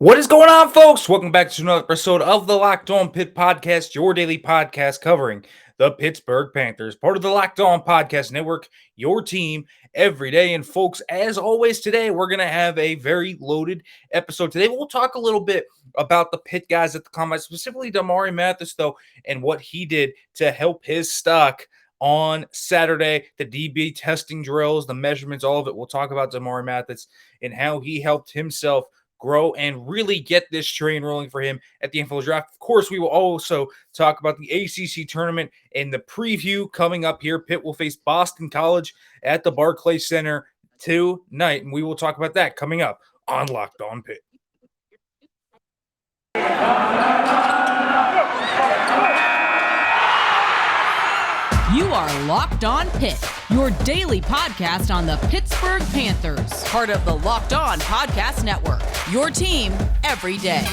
What is going on, folks? Welcome back to another episode of the Locked On Pitt Podcast, your daily podcast covering the Pittsburgh Panthers, part of the Locked On Podcast Network, your team every day. And folks, as always, today we're going to have a very loaded episode. Today we'll talk a little bit about the Pitt guys at the combine, specifically Damarri Mathis, though, and what he did to help his stock on Saturday, the DB testing drills, the measurements, all of it. We'll talk about Damarri Mathis and how he helped himself grow and really get this train rolling for him at the NFL draft. Of course, we will also talk about the ACC tournament and the preview coming up here. Pitt will face Boston College at the Barclays Center tonight, and we will talk about that coming up on Locked On Pitt. You are Locked On Pitt, your daily podcast on the Pittsburgh Panthers, part of the Locked On Podcast Network, your team every day.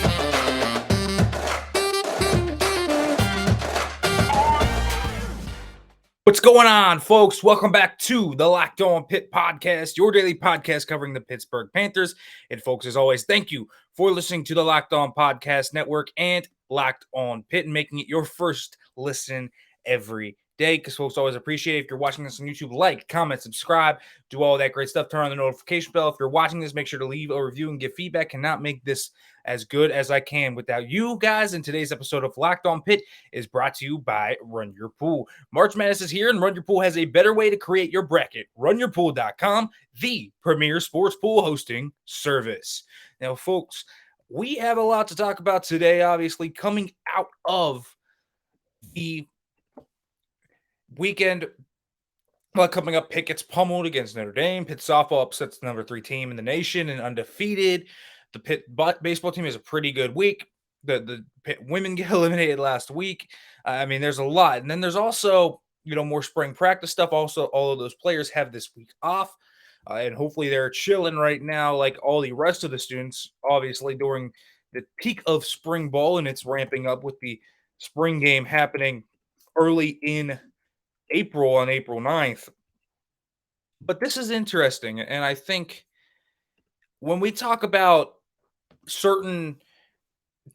What's going on, folks? Welcome back to the Locked On Pitt Podcast, your daily podcast covering the Pittsburgh Panthers. And folks, as always, thank you for listening to the Locked On Podcast Network and Locked On Pitt and making it your first listen every day, because folks always appreciate it. If you're watching this on YouTube, like, comment, subscribe, do all that great stuff. Turn on the notification bell. If you're watching this, make sure to leave a review and give feedback. Cannot make this as good as I can without you guys. And today's episode of Locked On Pitt is brought to you by Run Your Pool. March Madness is here, and Run Your Pool has a better way to create your bracket. RunYourPool.com, the premier sports pool hosting service. Now, folks, we have a lot to talk about today, obviously, coming out of the weekend. Well, coming up, Pitt gets pummeled against Notre Dame. Pitt softball upsets the number 3 team in the nation and undefeated. The Pitt baseball team has a pretty good week. The Pitt women get eliminated last week. There's a lot. And then there's also, more spring practice stuff. Also, all of those players have this week off. And hopefully they're chilling right now like all the rest of the students, obviously, during the peak of spring ball. And it's ramping up with the spring game happening early in April on April 9th. But this is interesting, and I think when we talk about certain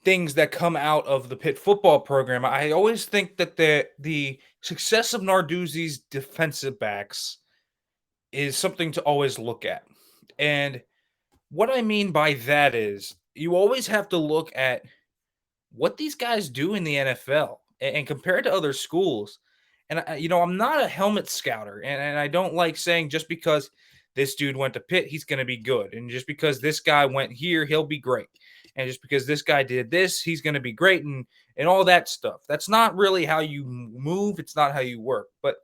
things that come out of the Pitt football program, I always think that the success of Narduzzi's defensive backs is something to always look at. And what I mean by that is you always have to look at what these guys do in the NFL and compare it to other schools. And, I'm not a helmet scouter, and I don't like saying just because this dude went to Pitt, he's going to be good. And just because this guy went here, he'll be great. And just because this guy did this, he's going to be great and all that stuff. That's not really how you move. It's not how you work. But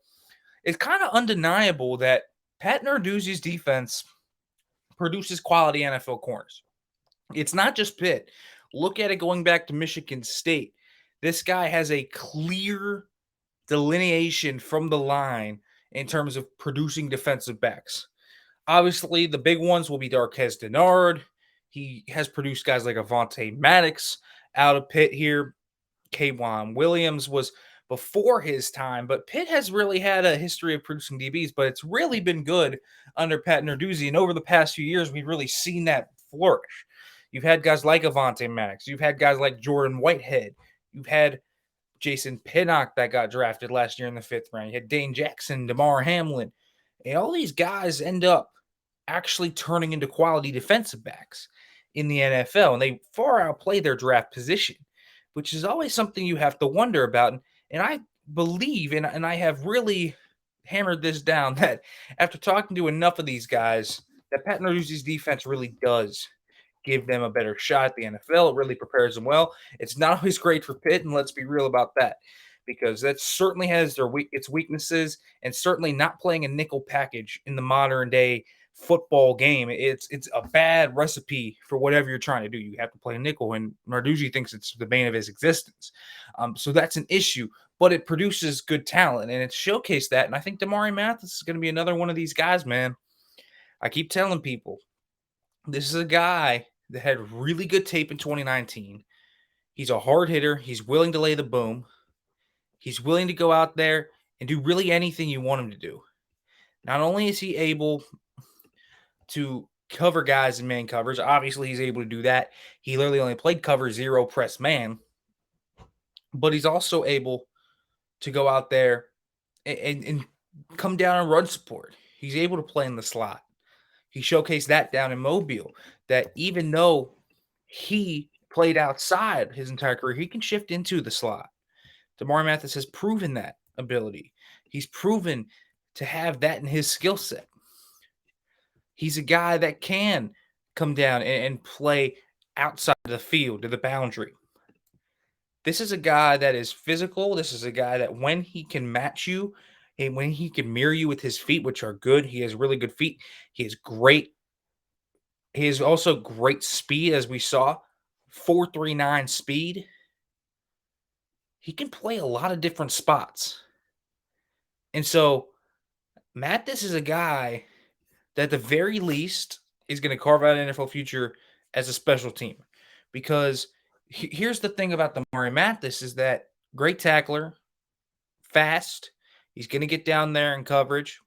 it's kind of undeniable that Pat Narduzzi's defense produces quality NFL corners. It's not just Pitt. Look at it going back to Michigan State. This guy has a clear delineation from the line in terms of producing defensive backs. Obviously, the big ones will be Darqueze Dennard. He has produced guys like Avonte Maddox out of Pitt here. K'Wan Williams was before his time, but Pitt has really had a history of producing DBs, but it's really been good under Pat Narduzzi. And over the past few years, we've really seen that flourish. You've had guys like Avonte Maddox. You've had guys like Jordan Whitehead. You've had Jason Pinnock that got drafted last year in the 5th round. You had Dane Jackson, DeMar Hamlin. And all these guys end up actually turning into quality defensive backs in the NFL. And they far outplay their draft position, which is always something you have to wonder about. And I believe, and I have really hammered this down, that after talking to enough of these guys, that Pat Narduzzi's defense really does give them a better shot at the NFL. It really prepares them well. It's not always great for Pitt, and let's be real about that, because that certainly has its weaknesses, and certainly not playing a nickel package in the modern day football game. It's a bad recipe for whatever you're trying to do. You have to play a nickel, and Narduzzi thinks it's the bane of his existence. So that's an issue, but it produces good talent, and it's showcased that. And I think Damarri Mathis is going to be another one of these guys, man. I keep telling people, this is a guy that had really good tape in 2019. He's a hard hitter. He's willing to lay the boom. He's willing to go out there and do really anything you want him to do. Not only is he able to cover guys in man coverage. Obviously, he's able to do that. He literally only played cover 0 press man, but he's also able to go out there and come down and run support. He's able to play in the slot. He showcased that down in Mobile, that even though he played outside his entire career, he can shift into the slot. Damarri Mathis has proven that ability. He's proven to have that in his skill set. He's a guy that can come down and play outside of the field to the boundary. This is a guy that is physical. This is a guy that when he can match you and when he can mirror you with his feet, which are good, he has really good feet. He has great. He has also great speed, as we saw, 4.39 speed. He can play a lot of different spots. And so Mathis is a guy that at the very least is going to carve out an NFL future as a special team. Because here's the thing about Damarri Mathis is that great tackler, fast. He's going to get down there in coverage,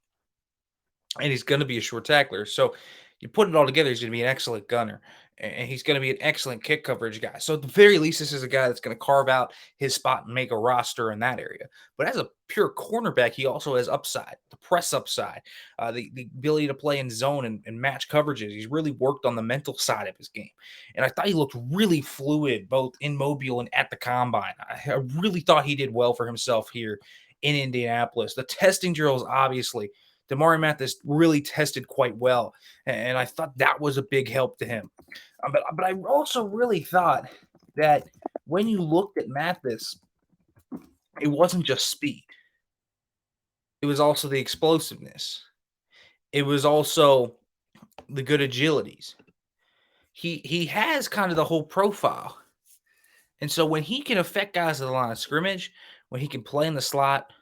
and he's going to be a short tackler. So you put it all together, he's going to be an excellent gunner, and he's going to be an excellent kick coverage guy. So at the very least, this is a guy that's going to carve out his spot and make a roster in that area. But as a pure cornerback, he also has upside, the press upside, the ability to play in zone and match coverages. He's really worked on the mental side of his game. And I thought he looked really fluid, both in Mobile and at the Combine. I really thought he did well for himself here in Indianapolis. The testing drills, obviously, Damarri Mathis really tested quite well, and I thought that was a big help to him. But I also really thought that when you looked at Mathis, it wasn't just speed. It was also the explosiveness. It was also the good agilities. He has kind of the whole profile. And so when he can affect guys at the line of scrimmage, when he can play in the slot,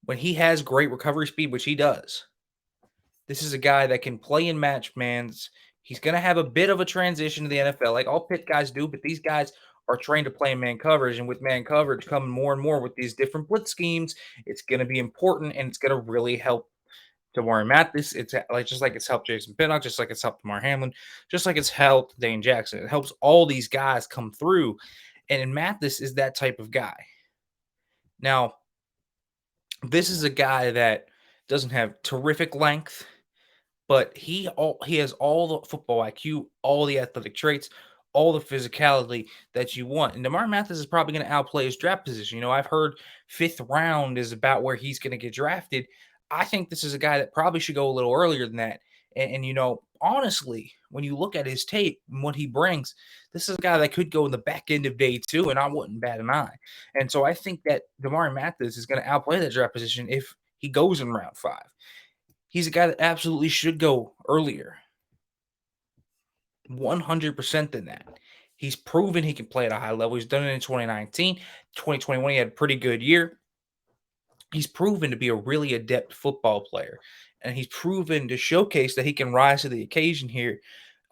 when he has great recovery speed, which he does, this is a guy that can play in match mans. He's going to have a bit of a transition to the NFL, like all Pitt guys do, but these guys are trained to play in man coverage. And with man coverage coming more and more with these different blitz schemes, it's going to be important, and it's going to really help Damarri Mathis. It's like just like it's helped Jason Pinnock, just like it's helped Damar Hamlin, just like it's helped Dane Jackson. It helps all these guys come through. And Mathis is that type of guy. Now, this is a guy that doesn't have terrific length, but he has all the football IQ, all the athletic traits, all the physicality that you want. And Damarri Mathis is probably going to outplay his draft position. I've heard 5th round is about where he's going to get drafted. I think this is a guy that probably should go a little earlier than that. And honestly, when you look at his tape and what he brings, this is a guy that could go in the back end of day 2, and I wouldn't bat an eye. And so I think that Damarri Mathis is going to outplay that draft position if he goes in round 5. He's a guy that absolutely should go earlier. 100% than that. He's proven he can play at a high level. He's done it in 2019. 2021, he had a pretty good year. He's proven to be a really adept football player. And he's proven to showcase that he can rise to the occasion here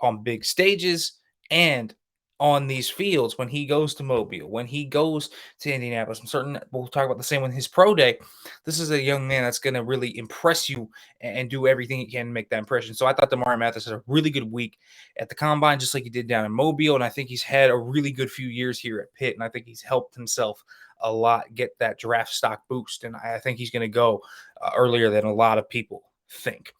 on big stages and on these fields when he goes to Mobile, when he goes to Indianapolis. I'm certain we'll talk about the same with his pro day. This is a young man that's going to really impress you and do everything he can to make that impression. So I thought Damarri Mathis had a really good week at the Combine, just like he did down in Mobile. And I think he's had a really good few years here at Pitt. And I think he's helped himself a lot get that draft stock boost. And I think he's going to go earlier than a lot of people think.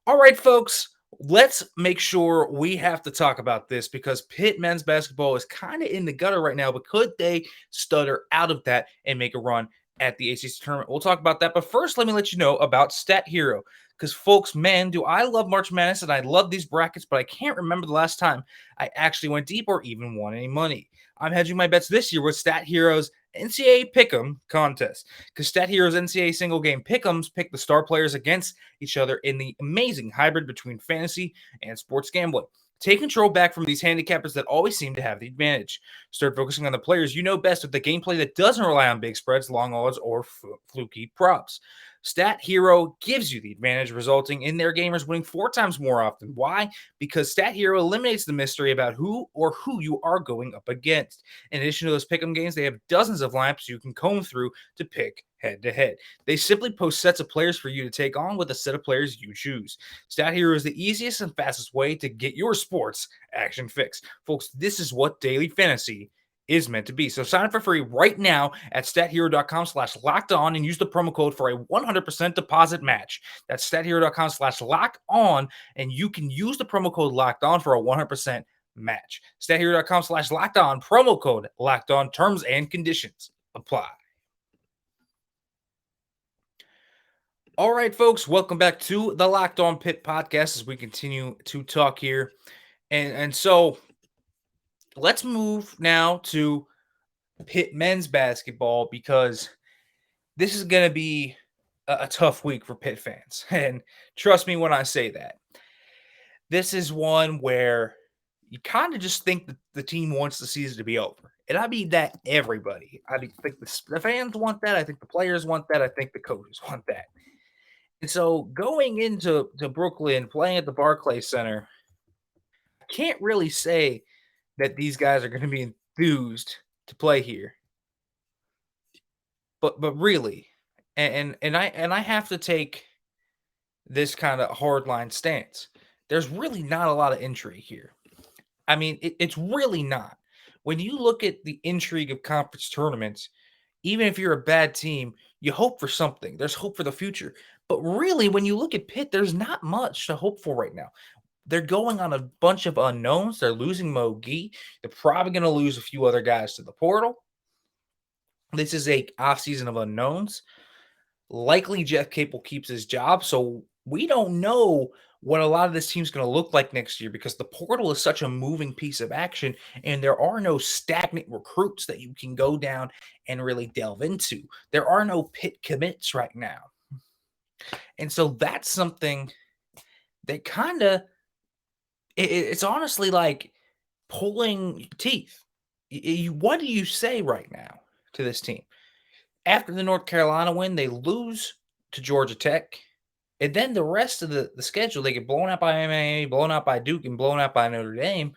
All right, folks. Let's make sure we have to talk about this because Pitt men's basketball is kind of in the gutter right now, but could they stutter out of that and make a run at the ACC Tournament? We'll talk about that, but first let me let you know about Stat Hero because, folks, man, do I love March Madness and I love these brackets, but I can't remember the last time I actually went deep or even won any money. I'm hedging my bets this year with Stat Hero's NCAA Pick'em contest because Stat Hero's NCAA single game Pick'ems pick the star players against each other in the amazing hybrid between fantasy and sports gambling. Take control back from these handicappers that always seem to have the advantage. Start focusing on the players you know best with the gameplay that doesn't rely on big spreads, long odds, or fluky props. Stat Hero gives you the advantage, resulting in their gamers winning 4 times more often. Why? Because Stat Hero eliminates the mystery about who you are going up against. In addition to those pick'em games, they have dozens of lineups you can comb through to pick head to head. They simply post sets of players for you to take on with a set of players you choose. Stat Hero is the easiest and fastest way to get your sports action fix. Folks, this is what daily fantasy is meant to be. So sign up for free right now at stathero.com/locked-on and use the promo code for a 100% deposit match. That's stathero.com/locked-on, and you can use the promo code locked on for a 100% match. stathero.com/locked-on, promo code locked on, terms and conditions apply. All right, folks, welcome back to the Locked On Pitt podcast as we continue to talk here. And so let's move now to Pitt men's basketball, because this is going to be a tough week for Pitt fans. And trust me when I say that. This is one where you kind of just think that the team wants the season to be over. And I mean that everybody. I think the fans want that. I think the players want that. I think the coaches want that. And so going into Brooklyn, playing at the Barclays Center, I can't really say that these guys are going to be enthused to play here. But really, and I have to take this kind of hardline stance. There's really not a lot of intrigue here. I mean, it's really not. When you look at the intrigue of conference tournaments, even if you're a bad team, you hope for something. There's hope for the future. But really, when you look at Pitt, there's not much to hope for right now. They're going on a bunch of unknowns. They're losing Mo Gee. They're probably going to lose a few other guys to the portal. This is a offseason of unknowns. Likely Jeff Capel keeps his job, so we don't know what a lot of this team's going to look like next year, because the portal is such a moving piece of action and there are no stagnant recruits that you can go down and really delve into. There are no Pitt commits right now. And so that's something that kind of, it's honestly like pulling teeth. What do you say right now to this team? After the North Carolina win, they lose to Georgia Tech. And then the rest of the schedule, they get blown out by Miami, blown out by Duke, and blown out by Notre Dame.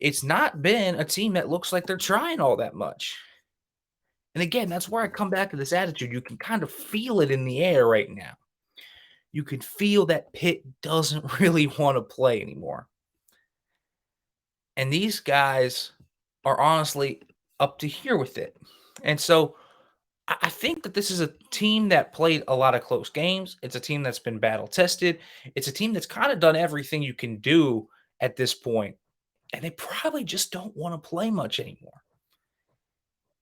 It's not been a team that looks like they're trying all that much. And again, that's where I come back to this attitude. You can kind of feel it in the air right now. You can feel that Pitt doesn't really want to play anymore. And these guys are honestly up to here with it. And so I think that this is a team that played a lot of close games. It's a team that's been battle tested. It's a team that's kind of done everything you can do at this point. And they probably just don't want to play much anymore.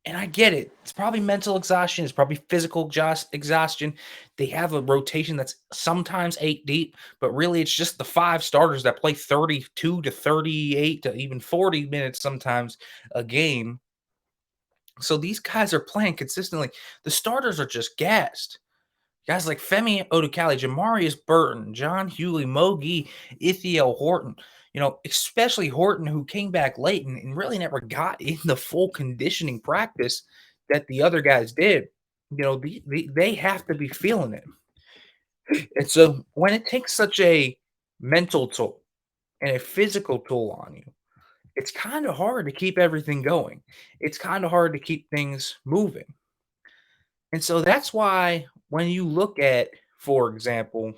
And I get it. It's probably mental exhaustion. It's probably physical exhaustion. They have a rotation that's sometimes 8 deep, but really it's just the 5 starters that play 32 to 38 to even 40 minutes sometimes a game. So these guys are playing consistently. The starters are just gassed. Guys like Femi Odukale, Jamarius Burton, John Hewley, Mo Gee, Ithiel Horton, especially Horton, who came back late and really never got in the full conditioning practice that the other guys did. They have to be feeling it. And so when it takes such a mental toll and a physical toll on you, it's kind of hard to keep everything going. It's kind of hard to keep things moving. And so that's why when you look at, for example,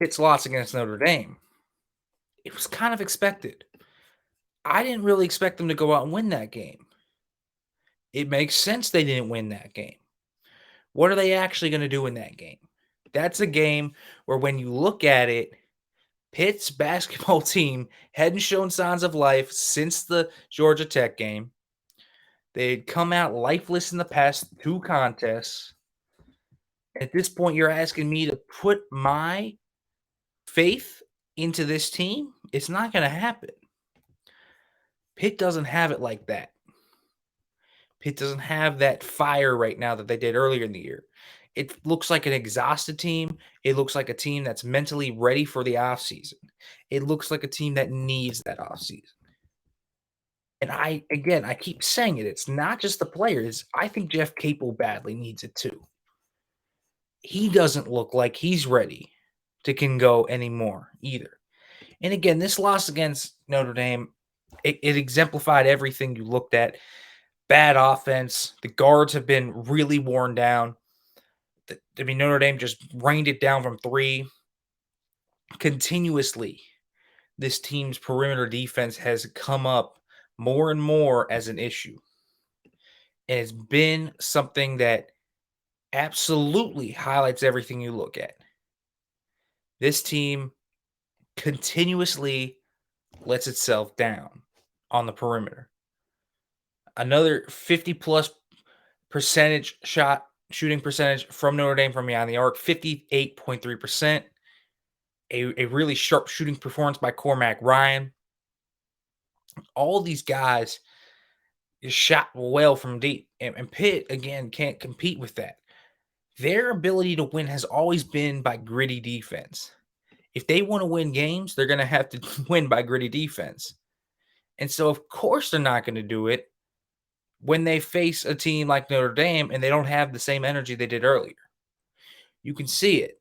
Pitt's loss against Notre Dame, it was kind of expected. I didn't really expect them to go out and win that game. It makes sense they didn't win that game. What are they actually going to do in that game? That's a game where when you look at it, Pitt's basketball team hadn't shown signs of life since the Georgia Tech game. They'd come out lifeless in the past 2 contests. At this point, you're asking me to put my faith into this team? It's not going to happen. Pitt doesn't have it like that. Pitt doesn't have that fire right now that they did earlier in the year. It looks like an exhausted team. It looks like a team that's mentally ready for the offseason. It looks like a team that needs that offseason. And I keep saying it. It's not just the players. I think Jeff Capel badly needs it too. he doesn't look like he's ready to can go anymore either. And again, this loss against Notre Dame, it exemplified everything you looked at. Bad offense. The guards have been really worn down. Notre Dame just rained it down from three continuously. This team's perimeter defense has come up more and more as an issue. And it's been something that absolutely highlights everything you look at. This team continuously lets itself down on the perimeter. Another 50 plus percentage shooting percentage from Notre Dame from beyond the arc, 58.3%. A really sharp shooting performance by Cormac Ryan. All these guys shot well from deep. And Pitt, again, can't compete with that. Their ability to win has always been by gritty defense. If they want to win games, they're going to have to win by gritty defense. And so, of course, they're not going to do it when they face a team like Notre Dame and they don't have the same energy they did earlier. You can see it.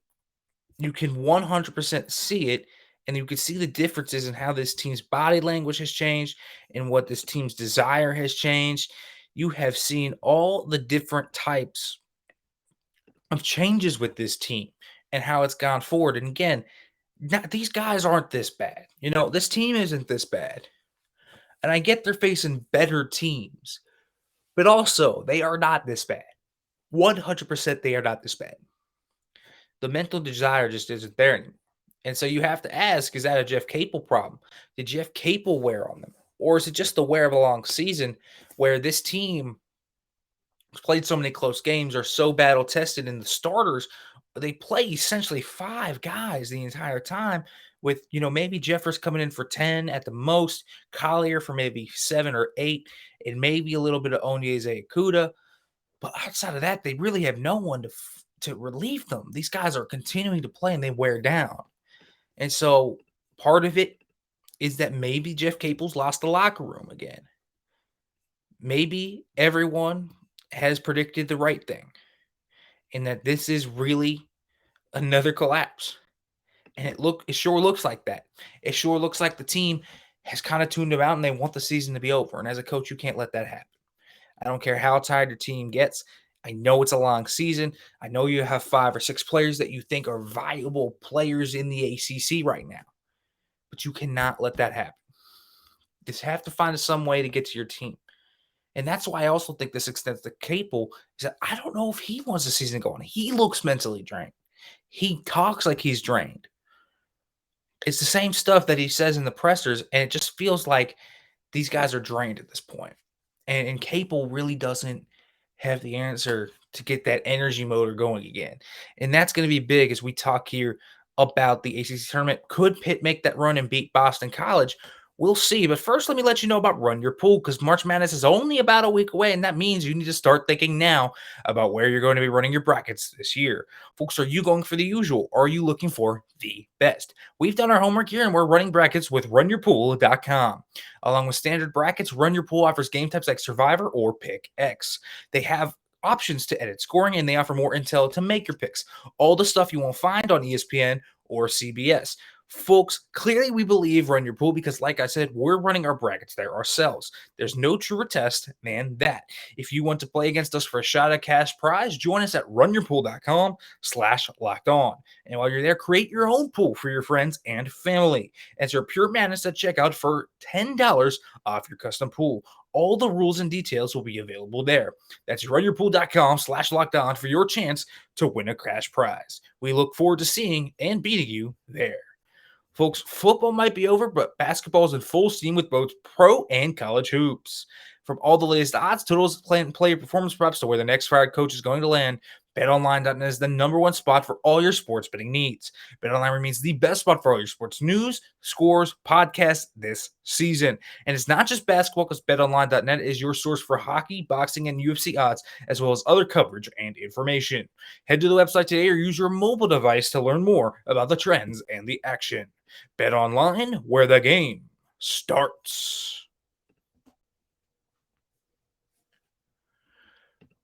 You can 100% see it, and you can see the differences in how this team's body language has changed and what this team's desire has changed. You have seen all the different types of changes with this team and how it's gone forward. And again, these guys aren't this bad. This team isn't this bad. And I get they're facing better teams, but also they are not this bad. 100% they are not this bad. The mental desire just isn't there anymore. And so you have to ask, is that a Jeff Capel problem? Did Jeff Capel wear on them? Or is it just the wear of a long season where this team played so many close games, are so battle tested, and the starters, they play essentially 5 guys the entire time with, maybe Jeffers coming in for 10 at the most, Collier for maybe 7 or 8, and maybe a little bit of Onyeze Akuda. But outside of that, they really have no one to relieve them. These guys are continuing to play and they wear down. And so part of it is that maybe Jeff Capel's lost the locker room again. Maybe everyone has predicted the right thing and that this is really another collapse. And it sure looks like that. It sure looks like the team has kind of tuned them out and they want the season to be over. And as a coach, you can't let that happen. I don't care how tired your team gets. I know it's a long season. I know you have 5 or 6 players that you think are viable players in the ACC right now. But you cannot let that happen. You just have to find some way to get to your team. And that's why I also think this extends to Capel, is that I don't know if he wants the season going. He looks mentally drained. He talks like he's drained. It's the same stuff that he says in the pressers, and it just feels like these guys are drained at this point. And Capel really doesn't have the answer to get that energy motor going again. And that's going to be big as we talk here about the ACC tournament. Could Pitt make that run and beat Boston College? We'll see. But first, let me let you know about Run Your Pool, because March Madness is only about a week away, and that means you need to start thinking now about where you're going to be running your brackets this year. Folks, are you going for the usual? Or are you looking for the best? We've done our homework here, and we're running brackets with runyourpool.com. Along with standard brackets, Run Your Pool offers game types like Survivor or Pick X. They have options to edit scoring, and they offer more intel to make your picks. All the stuff you won't find on ESPN or CBS. Folks, clearly we believe Run Your Pool because, like I said, we're running our brackets there ourselves. There's no truer test than that. If you want to play against us for a shot at cash prize, join us at runyourpool.com/lockedon. And while you're there, create your own pool for your friends and family. Enter Pure Madness at checkout for $10 off your custom pool. All the rules and details will be available there. That's runyourpool.com/lockedon for your chance to win a cash prize. We look forward to seeing and beating you there. Folks, football might be over, but basketball is in full steam with both pro and college hoops. From all the latest odds, totals, player performance props to where the next fired coach is going to land, BetOnline.net is the #1 spot for all your sports betting needs. BetOnline remains the best spot for all your sports news, scores, podcasts this season. And it's not just basketball, because BetOnline.net is your source for hockey, boxing, and UFC odds, as well as other coverage and information. Head to the website today or use your mobile device to learn more about the trends and the action. BetOnline, where the game starts.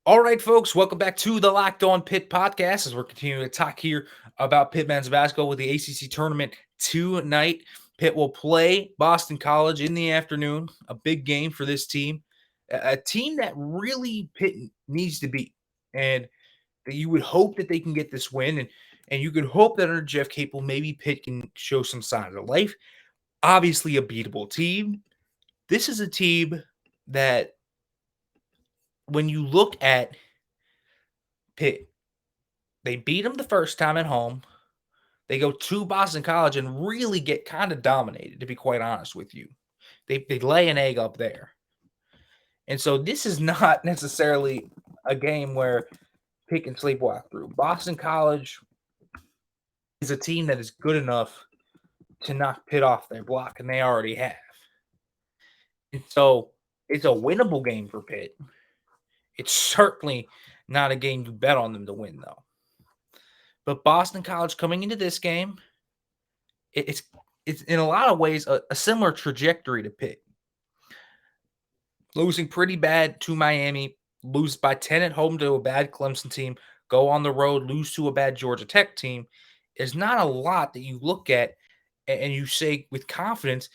All right, folks, welcome back to the Locked On Pitt podcast as we're continuing to talk here about Pitt men's basketball with the ACC Tournament tonight. Pitt will play Boston College in the afternoon, a big game for this team, a team that really Pitt needs to beat. And you would hope that they can get this win, and you could hope that under Jeff Capel, maybe Pitt can show some signs of life. Obviously, a beatable team. This is a team that, when you look at Pitt, they beat them the first time at home. They go to Boston College and really get kind of dominated, to be quite honest with you. They lay an egg up there. And so this is not necessarily a game where Pitt can sleepwalk through. Boston College is a team that is good enough to knock Pitt off their block, and they already have. And so it's a winnable game for Pitt. It's certainly not a game you bet on them to win, though. But Boston College coming into this game, it's in a lot of ways a similar trajectory to Pitt. Losing pretty bad to Miami, lose by 10 at home to a bad Clemson team, go on the road, lose to a bad Georgia Tech team, is not a lot that you look at and you say with confidence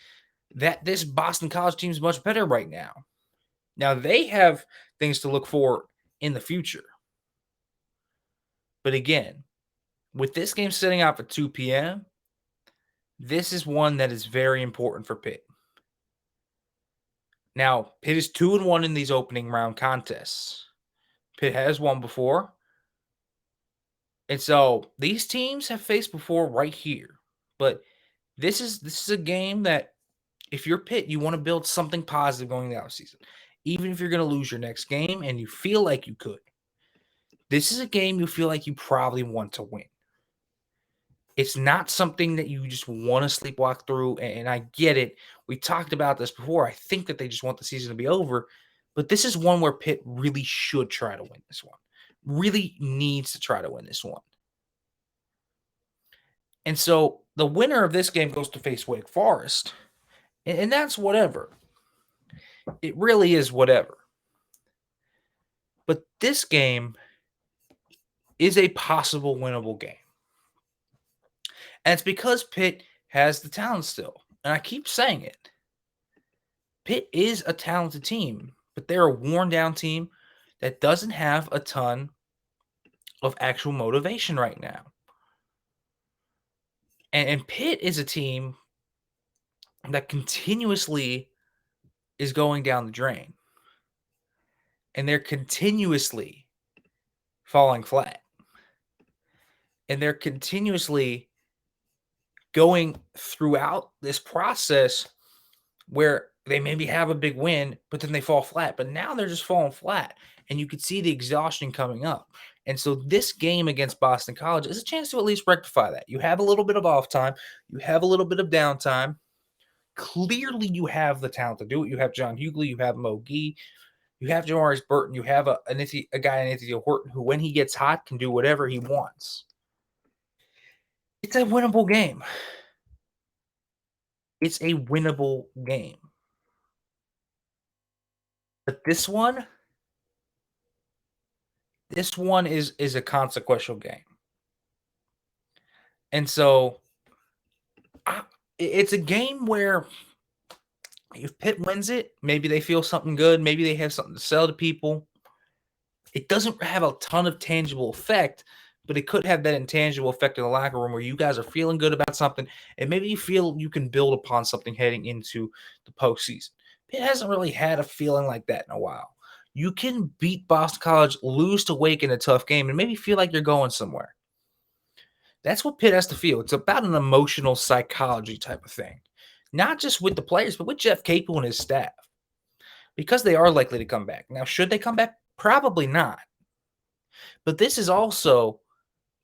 that this Boston College team is much better right now. Now, they have things to look for in the future. But again, with this game sitting out for 2 p.m., this is one that is very important for Pitt. Now, Pitt is 2-1 in these opening round contests. Pitt has won before. And so these teams have faced before right here. But this is a game that, if you're Pitt, you want to build something positive going into the offseason. Even if you're going to lose your next game and you feel like you could. This is a game you feel like you probably want to win. It's not something that you just want to sleepwalk through, and I get it. We talked about this before. I think that they just want the season to be over, but this is one where Pitt really should try to win this one. Really needs to try to win this one. And so the winner of this game goes to face Wake Forest, and that's whatever. It really is whatever. But this game is a possible winnable game. And it's because Pitt has the talent still. And I keep saying it. Pitt is a talented team, but they're a worn down team that doesn't have a ton of actual motivation right now. And Pitt is a team that continuously is going down the drain. And they're continuously falling flat. And they're continuously going throughout this process where they maybe have a big win, but then they fall flat. But now they're just falling flat, and you could see the exhaustion coming up. And so this game against Boston College is a chance to at least rectify that. You have a little bit of off time. You have a little bit of downtime. Clearly, you have the talent to do it. You have John Hughley. You have Mo Gee. You have Jamaris Burton. You have a guy in Anthony Horton who, when he gets hot, can do whatever he wants. It's a winnable game. It's a winnable game. But this one is a consequential game. And so it's a game where if Pitt wins it, maybe they feel something good. Maybe they have something to sell to people. It doesn't have a ton of tangible effect, but it could have that intangible effect in the locker room where you guys are feeling good about something, and maybe you feel you can build upon something heading into the postseason. Pitt hasn't really had a feeling like that in a while. You can beat Boston College, lose to Wake in a tough game, and maybe feel like you're going somewhere. That's what Pitt has to feel. It's about an emotional psychology type of thing. Not just with the players, but with Jeff Capel and his staff. Because they are likely to come back. Now, should they come back? Probably not. But this is also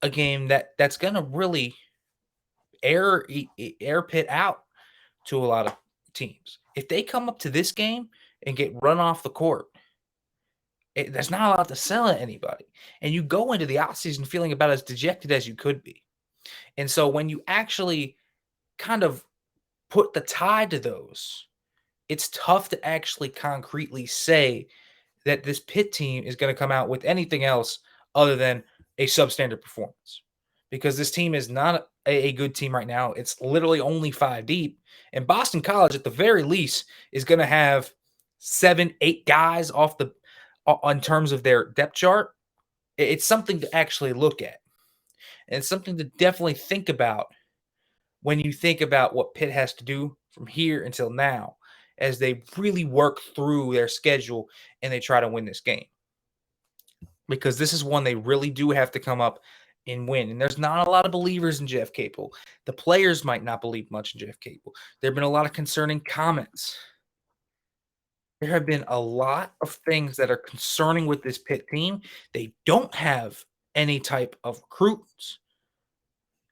a game that's going to really air Pitt out to a lot of teams. If they come up to this game and get run off the court, there's not a lot to sell at anybody. And you go into the offseason feeling about as dejected as you could be. And so when you actually kind of put the tie to those, it's tough to actually concretely say that this Pitt team is going to come out with anything else other than a substandard performance, because this team is not a good team right now. It's literally only 5 deep, and Boston College, at the very least, is going to have 7, 8 guys off the on terms of their depth chart. It's something to actually look at, and it's something to definitely think about when you think about what Pitt has to do from here until now, as they really work through their schedule and they try to win this game. Because this is one they really do have to come up and win. And there's not a lot of believers in Jeff Capel. The players might not believe much in Jeff Capel. There have been a lot of concerning comments. There have been a lot of things that are concerning with this Pitt team. They don't have any type of recruits.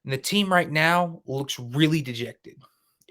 And the team right now looks really dejected.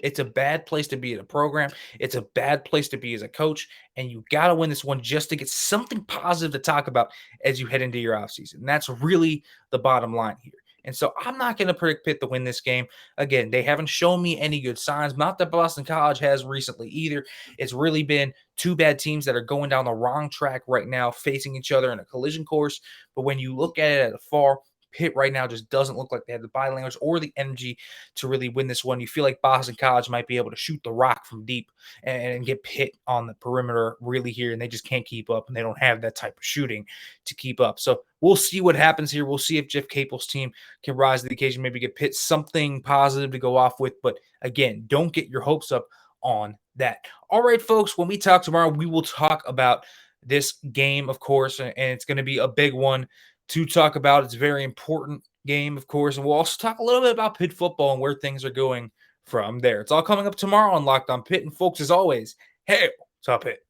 It's a bad place to be in a program. It's a bad place to be as a coach. And you got to win this one just to get something positive to talk about as you head into your offseason. And that's really the bottom line here. And so I'm not going to predict Pitt to win this game. Again, they haven't shown me any good signs. Not that Boston College has recently either. It's really been two bad teams that are going down the wrong track right now, facing each other in a collision course. But when you look at it at afar, Pitt right now just doesn't look like they have the body language or the energy to really win this one. You feel like Boston College might be able to shoot the rock from deep and get Pitt on the perimeter really here, and they just can't keep up, and they don't have that type of shooting to keep up. So we'll see what happens here. We'll see if Jeff Capel's team can rise to the occasion, maybe get Pitt something positive to go off with. But again, don't get your hopes up on that. All right, folks, when we talk tomorrow, we will talk about this game, of course, and it's going to be a big one to talk about. It's a very important game, of course, and we'll also talk a little bit about Pitt football and where things are going from there. It's all coming up tomorrow on Locked On Pitt. And folks, as always, hail to Pitt.